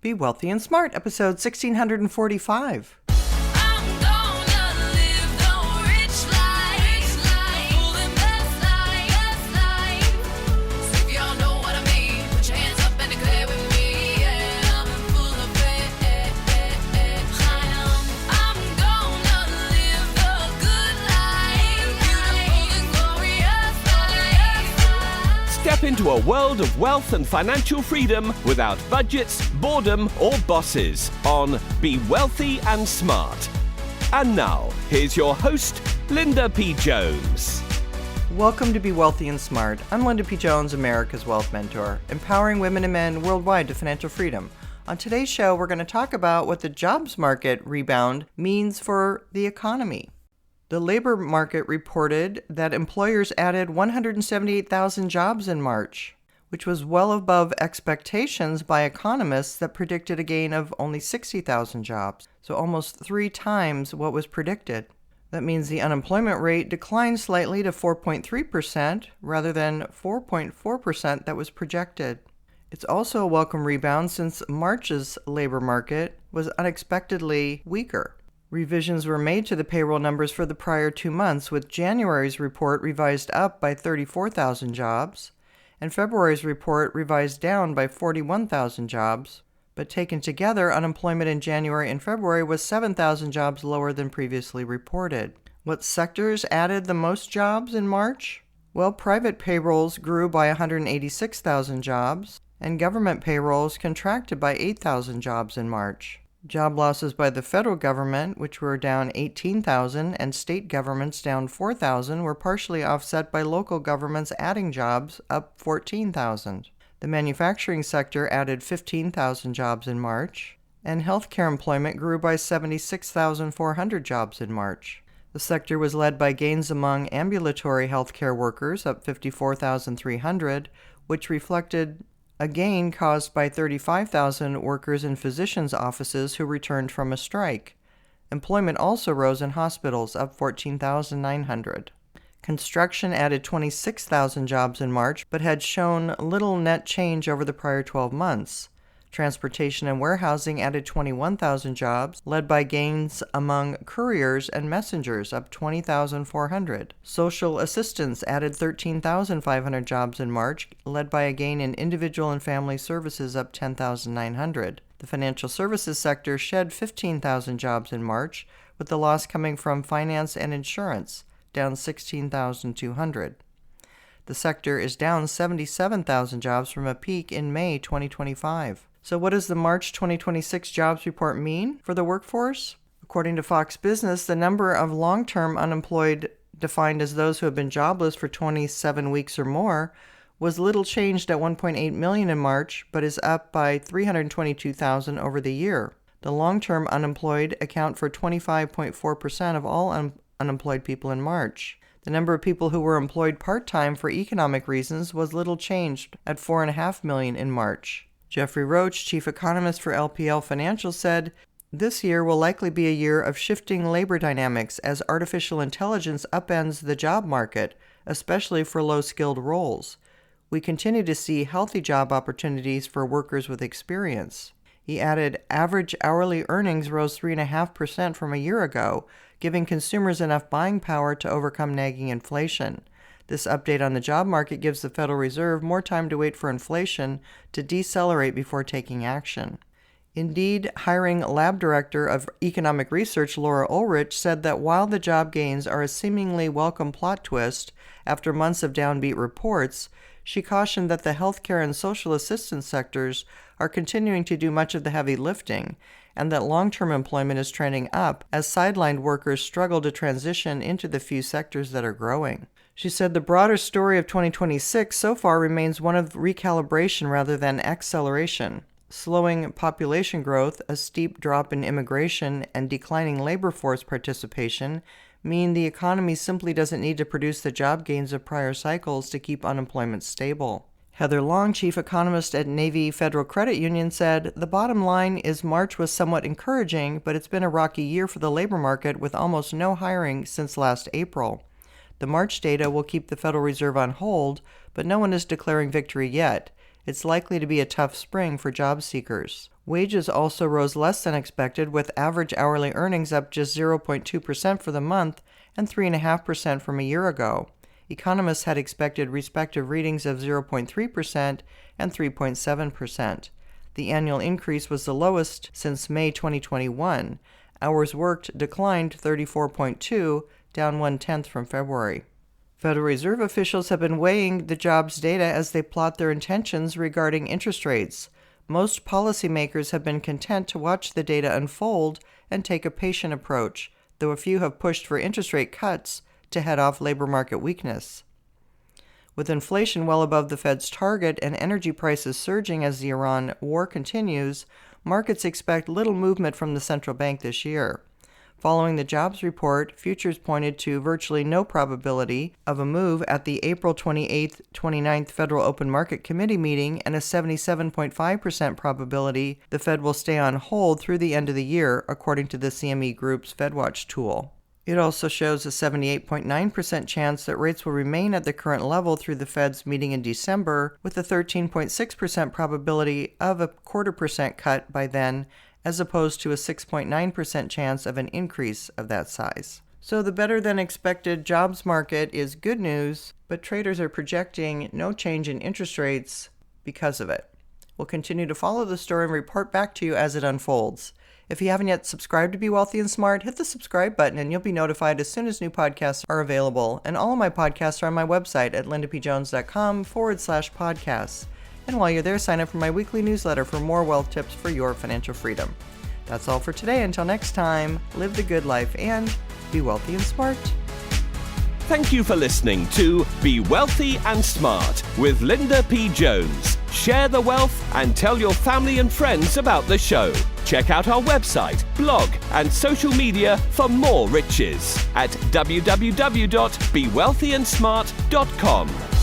Be Wealthy and Smart, episode 1645. Step into a world of wealth and financial freedom without budgets, boredom, or bosses on Be Wealthy and Smart. And now, here's your host, Linda P. Jones. Welcome to Be Wealthy and Smart. I'm Linda P. Jones, America's Wealth Mentor, empowering women and men worldwide to financial freedom. On today's show, we're going to talk about what the jobs market rebound means for the economy. The labor market reported that employers added 178,000 jobs in March, which was well above expectations by economists that predicted a gain of only 60,000 jobs, so almost 3 times what was predicted. That means the unemployment rate declined slightly to 4.3% rather than 4.4% that was projected. It's also a welcome rebound since March's labor market was unexpectedly weaker. Revisions were made to the payroll numbers for the prior 2 months, with January's report revised up by 34,000 jobs, and February's report revised down by 41,000 jobs. But taken together, unemployment in January and February was 7,000 jobs lower than previously reported. What sectors added the most jobs in March? Well, private payrolls grew by 186,000 jobs, and government payrolls contracted by 8,000 jobs in March. Job losses by the federal government, which were down 18,000, and state governments down 4,000, were partially offset by local governments adding jobs, up 14,000. The manufacturing sector added 15,000 jobs in March, and healthcare employment grew by 76,400 jobs in March. The sector was led by gains among ambulatory healthcare workers, up 54,300, which reflected a gain caused by 35,000 workers in physicians' offices who returned from a strike. Employment also rose in hospitals, up 14,900. Construction added 26,000 jobs in March, but had shown little net change over the prior 12 months. Transportation and warehousing added 21,000 jobs, led by gains among couriers and messengers, up 20,400. Social assistance added 13,500 jobs in March, led by a gain in individual and family services, up 10,900. The financial services sector shed 15,000 jobs in March, with the loss coming from finance and insurance, down 16,200. The sector is down 77,000 jobs from a peak in May 2025. So what does the March 2026 jobs report mean for the workforce? According to Fox Business, the number of long-term unemployed, defined as those who have been jobless for 27 weeks or more, was little changed at 1.8 million in March, but is up by 322,000 over the year. The long-term unemployed account for 25.4% of all unemployed people in March. The number of people who were employed part-time for economic reasons was little changed at 4.5 million in March. Jeffrey Roach, chief economist for LPL Financial, said, "This year will likely be a year of shifting labor dynamics as artificial intelligence upends the job market, especially for low-skilled roles. We continue to see healthy job opportunities for workers with experience." He added, average hourly earnings rose 3.5% from a year ago, giving consumers enough buying power to overcome nagging inflation. This update on the job market gives the Federal Reserve more time to wait for inflation to decelerate before taking action. Indeed, hiring lab director of economic research Laura Ulrich said that while the job gains are a seemingly welcome plot twist after months of downbeat reports, she cautioned that the healthcare and social assistance sectors are continuing to do much of the heavy lifting, and that long-term employment is trending up as sidelined workers struggle to transition into the few sectors that are growing. She said the broader story of 2026 so far remains one of recalibration rather than acceleration. Slowing population growth, a steep drop in immigration, and declining labor force participation mean the economy simply doesn't need to produce the job gains of prior cycles to keep unemployment stable. Heather Long, chief economist at Navy Federal Credit Union, said, "The bottom line is March was somewhat encouraging, but it's been a rocky year for the labor market with almost no hiring since last April. The March data will keep the Federal Reserve on hold, but no one is declaring victory yet. It's likely to be a tough spring for job seekers." Wages also rose less than expected, with average hourly earnings up just 0.2% for the month and 3.5% from a year ago. Economists had expected respective readings of 0.3% and 3.7%. The annual increase was the lowest since May 2021. Hours worked declined 34.2, down 1/10 from February. Federal Reserve officials have been weighing the jobs data as they plot their intentions regarding interest rates. Most policymakers have been content to watch the data unfold and take a patient approach, though a few have pushed for interest rate cuts to head off labor market weakness. With inflation well above the Fed's target and energy prices surging as the Iran war continues, markets expect little movement from the central bank this year. Following the jobs report, futures pointed to virtually no probability of a move at the April 28-29 Federal Open Market Committee meeting and a 77.5% probability the Fed will stay on hold through the end of the year, according to the CME Group's FedWatch tool. It also shows a 78.9% chance that rates will remain at the current level through the Fed's meeting in December, with a 13.6% probability of a 0.25% cut by then, as opposed to a 6.9% chance of an increase of that size. So the better-than-expected jobs market is good news, but traders are projecting no change in interest rates because of it. We'll continue to follow the story and report back to you as it unfolds. If you haven't yet subscribed to Be Wealthy and Smart, hit the subscribe button and you'll be notified as soon as new podcasts are available. And all of my podcasts are on my website at lindapjones.com/podcasts. And while you're there, sign up for my weekly newsletter for more wealth tips for your financial freedom. That's all for today. Until next time, live the good life and be wealthy and smart. Thank you for listening to Be Wealthy and Smart with Linda P. Jones. Share the wealth and tell your family and friends about the show. Check out our website, blog, and social media for more riches at www.bewealthyandsmart.com.